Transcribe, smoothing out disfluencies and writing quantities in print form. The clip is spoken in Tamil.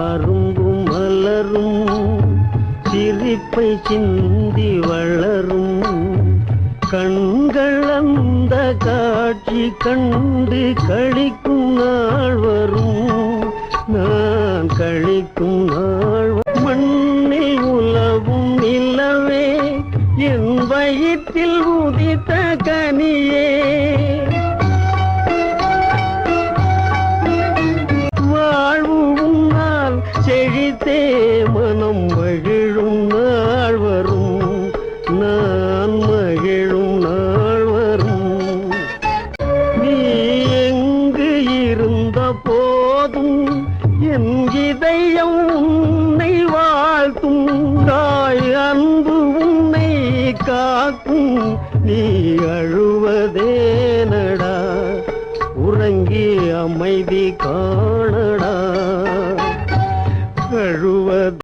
அரும்பும் மலரும் சிரிப்பை சிந்தி வளரும் கண்கள் அந்த காட்சி கண்டு கழிக்கும் நாள் வரும் நான் கழிக்கும் நாள் மண்ணில் உலவும் நிலவே என் வயிற்றில் உதித்த கனியே வாழ்வு உன்னால் செழித்தே மனம் மகிழும் நாள் வரும் நான் மகிழும் நாள் வரும் நீ எங்கு இருந்த போதும் என் இதயம் உன்னை வாழ்த்தும் தாய் அன்பு உன்னை காக்கும் நீ அழுவதேனடா உறங்கி அமைதி காணடா அழுவது